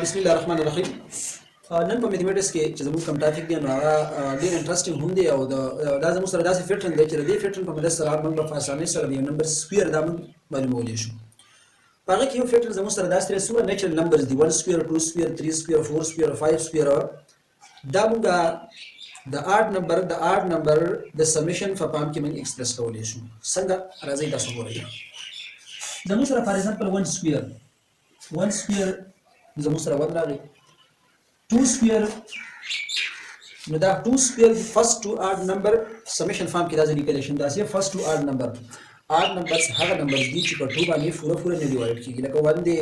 بسم الله الرحمن الرحیم. نن په میتھمیټکس کې چې زموږ کوم ټاپک دی نو هغه ډېر انټرېسټینګ هم دی او دا زموږ سره داسې پیټرن دی چې د دې پیټرن په مدد سره موږ په اسانۍ سره د یو نمبر سکویر دا موږ معلومولی شو. په هغه کې یو پیټرن زموږ سره داسې دی څومره نیچرل نمبرز دي 1 سکویر 2 سکویر 3 سکویر 4 سکویر 5 سکویر دا موږ د آډ نمبر د سمیشن په فارم کې موږ ایکسپریس کولی شو. څنګه راځئ تاسو وګورئ. زموږ سره فار ایگزامپل 1 سکویر زموږ سره 1 راغی 2 سکویر نو دا 2 سکویر فرست ټو آډ نمبر سمیشن فارم کې دا ځای لیکلی شم داسې فرست ټو آډ نمبرز هغه نمبرز دي چې په 2 باندې پوره نه ډیوایډ کېږي لکه 1 دی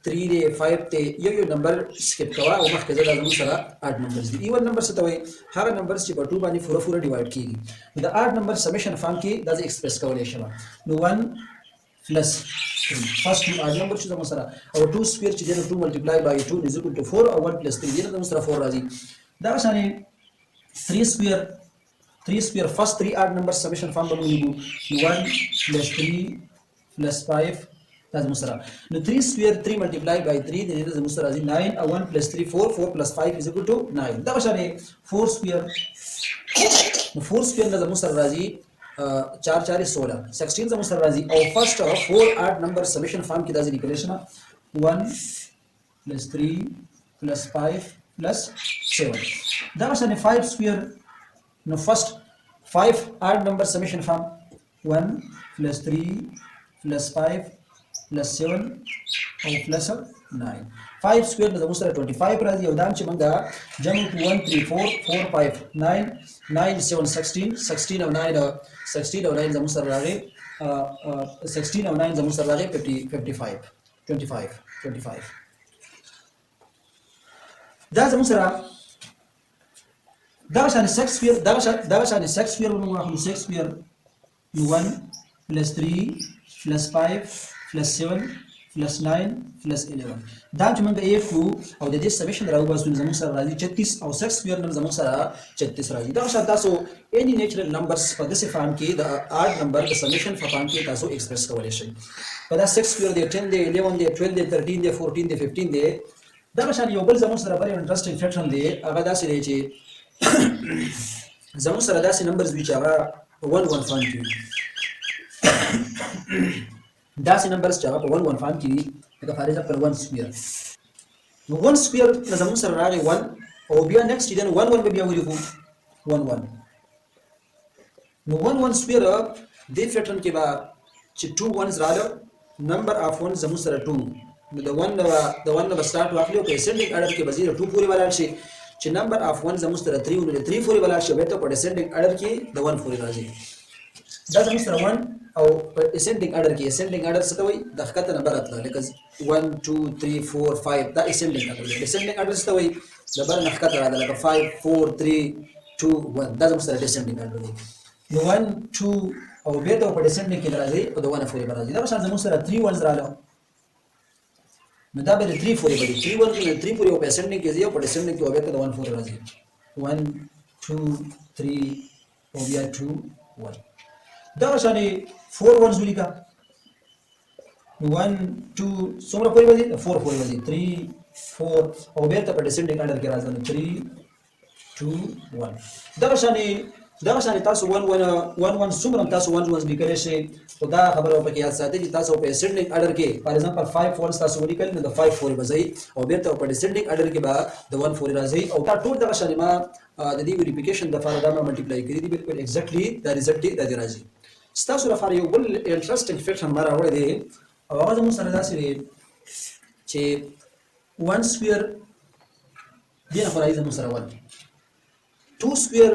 3 دی 5 دی یو نمبر سکپ کوه او مخکې ځه دا زموږ سره آډ نمبرز دي. ایون نمبر څه ته وایي هغه نمبرز چې په 2 باندې پوره ډیوایډ کېږي. نو د آډ نمبر سمیشن فارم کې دا ځای ایکسپریس کولی شم نو 1 plus 3 first two odd number چې زموږ سره او 2 سکویر چې دی 2 multiply by 2 is equal to 4 او 1 plus 3 دی زموږ سره 4 راځي. دا شانې 3 سکویر first 3 odd number summation form به موږ 1 plus 3 plus 5 دا زموږ سره نو 3 سکویر 3 multiply by 3 دی زموږ سره راځي 9 او 1 plus 3 4 plus 5 is equal to 9. دا شانې 4 سکویر نو 4 سکویر نه زموږ سره راځي 4 4 16 16 زموږ سره راځي او فرست 4 آډ نمبر سمیشن فارم کې دا ځای لیکلی شم 1 plus 3 plus 5 plus 7. دا شانې 5 سکویر نو فرست 5 آډ نمبر سمیشن فارم 1 plus 3 plus 5 plus 7 او plus 9. 5 سکویر نو زموږ سره 25 راځي او دا چې موږ جمع 1 3 4 4 5 9 9 7 16 او 9 زموږ سره راغی 16 او 9 زموږ سره راغی 25 دا زموږ سره دا شان 6 سکویر دا شان 6 سکویر موږ واخلو 6 سکویر 1 plus 3 plus 5 plus 7 plus 9 plus 11 دا چې موږ یې کو او د دې سمیشن راوباسو زموږ سره راځي 36 او 6 سکویر نم زموږ سره 36 راځي. دا شان تاسو اني نیچرل نمبرز په داسې فارم کې د آډ نمبر د سمیشن په فارم کې تاسو ایکسپریس کولی شئ. په دا 6 سکویر دی 10 دی 11 دی 12 دی 13 دی 14 دی 15 دی. دا شان یو بل زموږ سره ډېر انټرېسټینګ فیکټر دی هغه داسې دی چې زموږ سره داسې نمبرز وي چې هغه 1 1 فارم کې داسې نمبرز چې هغه په 1 1 فارم کې وي لکه فار ایگزامپل 1 سکویر نو 1 سکویر زموږ سره راغی 1 او بیا نیکسټ دین 1 1 به بیا ولیکو 1 1 نو 1 1 سکویر دې پیټرن کې به چې 2 1s راغله نمبر اف 1 زموږ سره 2 نو د 1 نه سٹارټ واخلو په اسندینګ اډر کې به 2 پورې ولاړ شي چې نمبر اف 1 زموږ سره 3 نو 3 پورې ولاړ شي به ته په اسندینګ اډر کې د 1 پورې راځي. دا زموږ سره 1 او اسندینګ اډر کې اسندینګ اډر څه ته وایي د ښکته نمبر راتله لکه 1 2 3 4 5 دا اسندینګ اډر دی. اسندینګ اډر څه ته وایي د بر نه ښکته راغله لکه 5 4 3 2 1 دا زموږ سره اسندینګ اډر دی. نو 1 2 او بیا ته په اسندینګ کې راځي او د 1 پورې راځي. دا شان زموږ سره 3 1s راغله نو دا به 3 پورې به 3 1 کې 3 پورې په اسندینګ کې ځي او په اسندینګ کې بیا ته د 1 پورې راځي 1 2 3 او بیا 2 1. دا شانې 4 1s ولیکه 1 2 څومره پورې وځي 4 پورې وځي 3 4 او بیرته په ډیسنډینګ اډر کې راځي 3 2 1. دا شانې تاسو 1 1 څومره تاسو 1 1s لیکلی شئ خو دا خبره په کې یاد ساتئ چې تاسو په اسندینګ اډر کې فار ایگزامپل 5 1s تاسو ولیکل نو د 5 پورې به ځئ او بیرته په ډیسنډینګ اډر کې به د 1 پورې راځي او دا ټول دغه شانې ما د دې ویریفیکیشن دپاره دا ما ملټیپلای کړي دي بالکل ایگزیکټلی دا ریزلټ دی دا دې راځي. ستاسو لپاره یو بل انټرېسټینګ فیکټر ما راوړی دی او هغه زموږ سره داسې دی چې 1 سکویر دې نه خو راځي زموږ سره 1 2 سکویر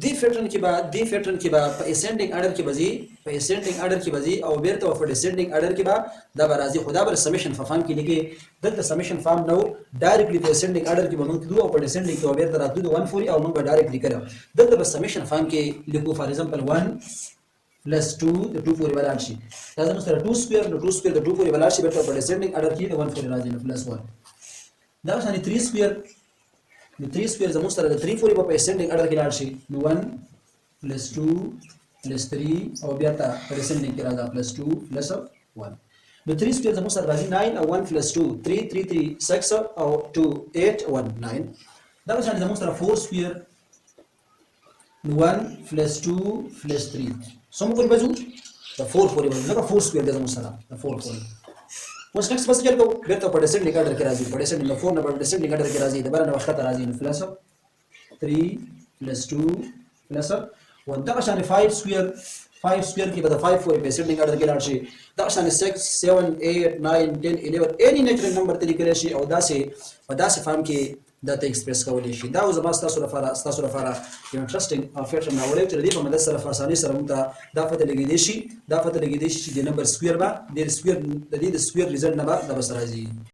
دې پیټرن کې به په اسندینګ اډر کې بځي او بیرته په ډیسندینګ اډر کې به دا به راځي. خو دا به سمیشن په فارم کې لیکي دلته سمیشن فارم نو ډایرکټلی په اسندینګ اډر کې به موږ تلو او په ډیسندینګ کې به بیرته راتلو د 1 پورې او موږ به ډایرکټلی کړو دلته به سمیشن فارم کې لیکو فار ایگزامپل 1 plus 2 د 2 پورې ولاړ شي. دا زموږ سره 2 سکویر نو 2 سکویر د 2 پورې ولاړ شي بیرته په ډیسندینګ اډر کې د 1 پورې راځي نو پلس 1. دا شانې 3 سکویر نو 3 سکویر زموږ سره د 3 پورې په اسندینګ اډر کې لاړ شي نو 1 plus 2 plus 3 او بیا ته په اسندینګ کې راځي plus 2 plus 1. نو 3 سکویر زموږ سره راځي 9 او 1 plus 2 3 3 3 6 او 2 8 1 9 دا شان زموږ سره 4 سکویر 1 plus 2 plus 3 سمو پورې بځو دا 4 پورې بځو دا 4 سکویر د زموږ سره دا 4 پورې اوس نیکسټ بس چل کو بیرته په ډیسنډ نیګاډر کې راځي په ډیسنډ نو 4 نه په ډیسنډ نیګاډر کې راځي د بل نه وخت راځي نو پلس 3 plus 2 plus 1 دا شان 5 سکویر 5 سکویر کې به د 5 پورې په ډیسنډ نیګاډر کې لاړ شي دا شان 6 7 8 9 10 11 اني نیچرل نمبر ته لیکل شي او داسې په داسې فارم کې دا ته ایکسپریس کولی شي دا زما ستاسو لپاره یو انټرېسټینګ فیکټر راوړی چې د دې په مدد سره په اسانۍ سره موږ ته دا پته لګېدی شي چې د نمبر سکویر به د سکویر ریزلټ نه به دا به سره راځي